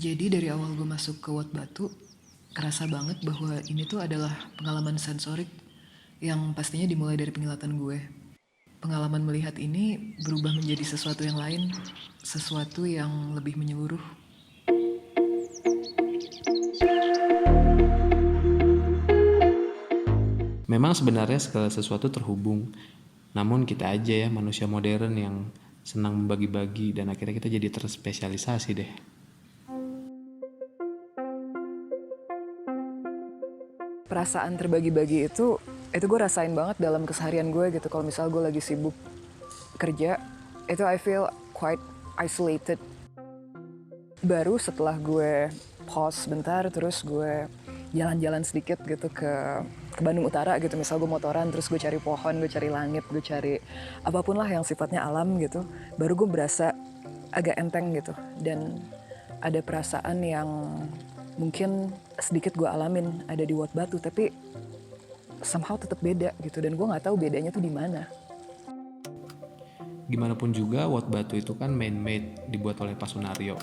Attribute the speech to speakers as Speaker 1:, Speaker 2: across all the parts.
Speaker 1: Jadi dari awal gue masuk ke Wat Batu, kerasa banget bahwa ini tuh adalah pengalaman sensorik yang pastinya dimulai dari penglihatan gue. Pengalaman melihat ini berubah menjadi sesuatu yang lain, sesuatu yang lebih menyeluruh.
Speaker 2: Memang sebenarnya segala sesuatu terhubung, namun kita aja ya manusia modern yang senang membagi-bagi dan akhirnya kita jadi terspesialisasi deh.
Speaker 1: Perasaan terbagi-bagi itu gue rasain banget dalam keseharian gue gitu. Kalau misal gue lagi sibuk kerja, itu I feel quite isolated. Baru setelah gue pause bentar, terus gue jalan-jalan sedikit gitu ke Bandung Utara gitu. Misal gue motoran, terus gue cari pohon, gue cari langit, gue cari apapun lah yang sifatnya alam gitu. Baru gue berasa agak enteng gitu. Dan ada perasaan yang mungkin sedikit gue alamin ada di Wat Batu, tapi somehow tetap beda gitu. Dan gue nggak tahu bedanya tuh di mana.
Speaker 2: Gimana pun juga Wat Batu itu kan man-made, dibuat oleh Pak Sunario.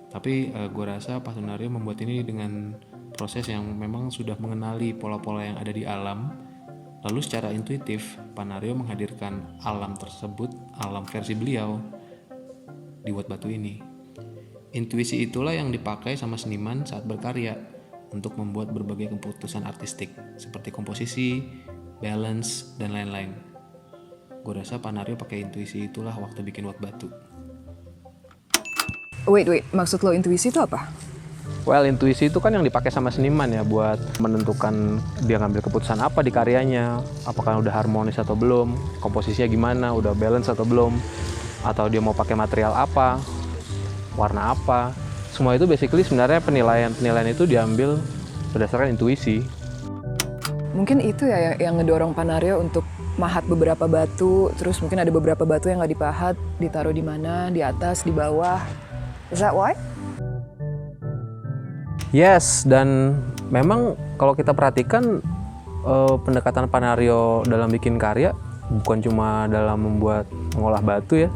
Speaker 2: Tapi gue rasa Pak Sunario membuat ini dengan proses yang memang sudah mengenali pola-pola yang ada di alam. Lalu secara intuitif, Pak Nario menghadirkan alam tersebut, alam versi beliau di Wat Batu ini. Intuisi itulah yang dipakai sama seniman saat berkarya untuk membuat berbagai keputusan artistik seperti komposisi, balance, dan lain-lain. Gue rasa Pak Nario pakai intuisi itulah waktu bikin Wat Batu.
Speaker 1: Wait, maksud lo intuisi itu apa?
Speaker 3: Well, intuisi itu kan yang dipakai sama seniman ya buat menentukan dia ngambil keputusan apa di karyanya, apakah udah harmonis atau belum, komposisinya gimana, udah balance atau belum, atau dia mau pakai material apa, warna apa. Semua itu basically sebenarnya penilaian itu diambil berdasarkan intuisi.
Speaker 1: Mungkin itu ya yang ngedorong Panario untuk mahat beberapa batu, terus mungkin ada beberapa batu yang nggak dipahat, ditaruh di mana, di atas, di bawah. Is that why?
Speaker 3: Yes, dan memang kalau kita perhatikan pendekatan Panario dalam bikin karya bukan cuma dalam mengolah batu ya,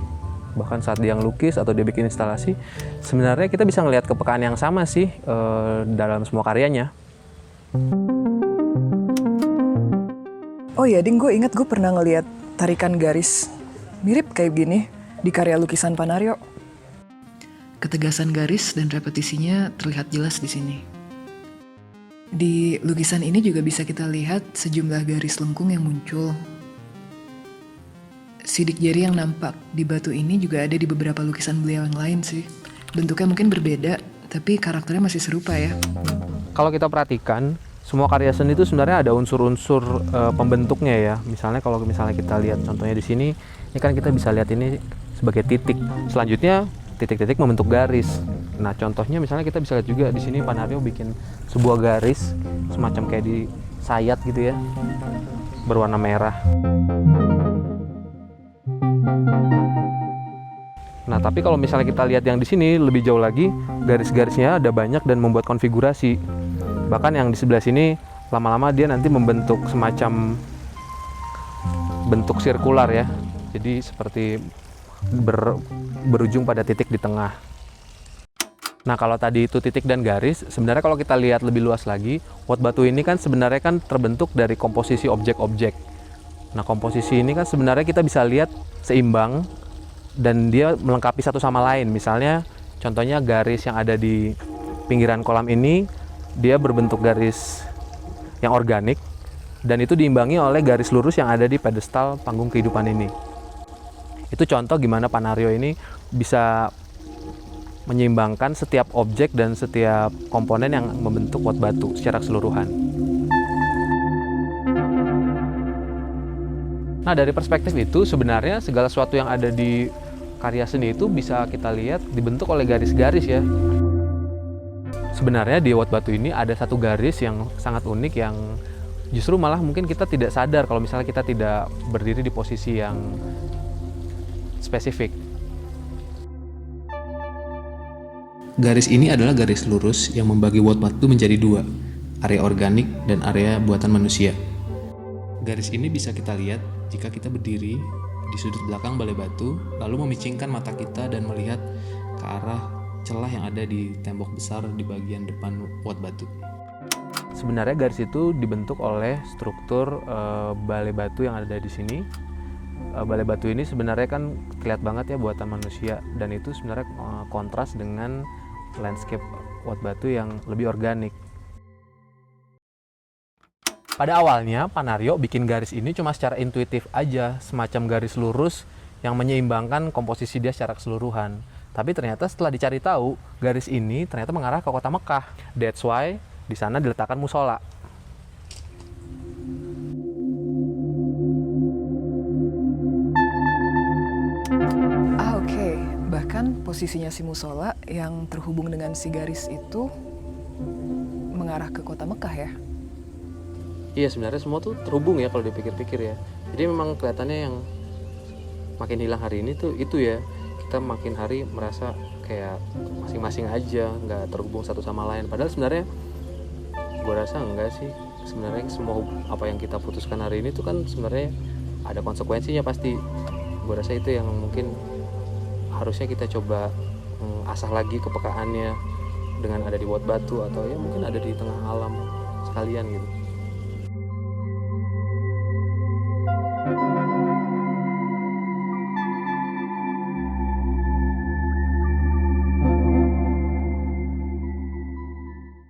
Speaker 3: bahkan saat dia ngelukis atau dia bikin instalasi, sebenarnya kita bisa ngelihat kepekaan yang sama sih dalam semua karyanya.
Speaker 1: Oh iya, Ding, gue inget gue pernah ngeliat tarikan garis mirip kayak gini di karya lukisan Panario. Ketegasan garis dan repetisinya terlihat jelas di sini. Di lukisan ini juga bisa kita lihat sejumlah garis lengkung yang muncul. Sidik jari yang nampak di batu ini juga ada di beberapa lukisan beliau yang lain sih. Bentuknya mungkin berbeda, tapi karakternya masih serupa ya.
Speaker 3: Kalau kita perhatikan, semua karya seni itu sebenarnya ada unsur-unsur pembentuknya ya. Misalnya kalau kita lihat contohnya di sini, ini kan kita bisa lihat ini sebagai titik. Selanjutnya titik-titik membentuk garis. Nah, contohnya misalnya kita bisa lihat juga di sini Panario bikin sebuah garis semacam kayak di sayat gitu ya, berwarna merah. Nah, tapi kalau misalnya kita lihat yang di sini lebih jauh lagi, garis-garisnya ada banyak dan membuat konfigurasi. Bahkan yang di sebelah sini lama-lama dia nanti membentuk semacam bentuk sirkular ya. Jadi seperti berujung pada titik di tengah. Nah, kalau tadi itu titik dan garis, sebenarnya kalau kita lihat lebih luas lagi, Wat Batu ini kan sebenarnya kan terbentuk dari komposisi objek-objek. Nah, komposisi ini kan sebenarnya kita bisa lihat seimbang dan dia melengkapi satu sama lain. Misalnya, contohnya garis yang ada di pinggiran kolam ini, dia berbentuk garis yang organik dan itu diimbangi oleh garis lurus yang ada di pedestal panggung kehidupan ini. Itu contoh gimana Panario ini bisa menyeimbangkan setiap objek dan setiap komponen yang membentuk Wat Batu secara keseluruhan. Nah, dari perspektif itu sebenarnya segala sesuatu yang ada di karya seni itu bisa kita lihat dibentuk oleh garis-garis ya. Sebenarnya di Wat Batu ini ada satu garis yang sangat unik yang justru malah mungkin kita tidak sadar kalau misalnya kita tidak berdiri di posisi yang spesifik.
Speaker 2: Garis ini adalah garis lurus yang membagi Wat Batu menjadi dua, area organik dan area buatan manusia. Garis ini bisa kita lihat jika kita berdiri di sudut belakang balai batu, lalu memicingkan mata kita dan melihat ke arah celah yang ada di tembok besar di bagian depan Wat Batu.
Speaker 3: Sebenarnya garis itu dibentuk oleh struktur balai batu yang ada di sini. Balai batu ini sebenarnya kan terlihat banget ya buatan manusia, dan itu sebenarnya kontras dengan landscape Wat Batu yang lebih organik. Pada awalnya Panario bikin garis ini cuma secara intuitif aja, semacam garis lurus yang menyeimbangkan komposisi dia secara keseluruhan. Tapi ternyata setelah dicari tahu, garis ini ternyata mengarah ke kota Mekah. That's why di sana diletakkan musola.
Speaker 1: Oke. Bahkan posisinya si musola yang terhubung dengan si garis itu mengarah ke kota Mekah ya.
Speaker 3: Iya, sebenarnya semua tuh terhubung ya kalau dipikir-pikir ya. Jadi memang kelihatannya yang makin hilang hari ini tuh itu ya. Kita makin hari merasa kayak masing-masing aja, nggak terhubung satu sama lain. Padahal sebenarnya gue rasa enggak sih. Sebenarnya semua apa yang kita putuskan hari ini tuh kan sebenarnya ada konsekuensinya pasti. Gue rasa itu yang mungkin harusnya kita coba asah lagi kepekaannya dengan ada di Wat Batu atau ya mungkin ada di tengah alam sekalian gitu.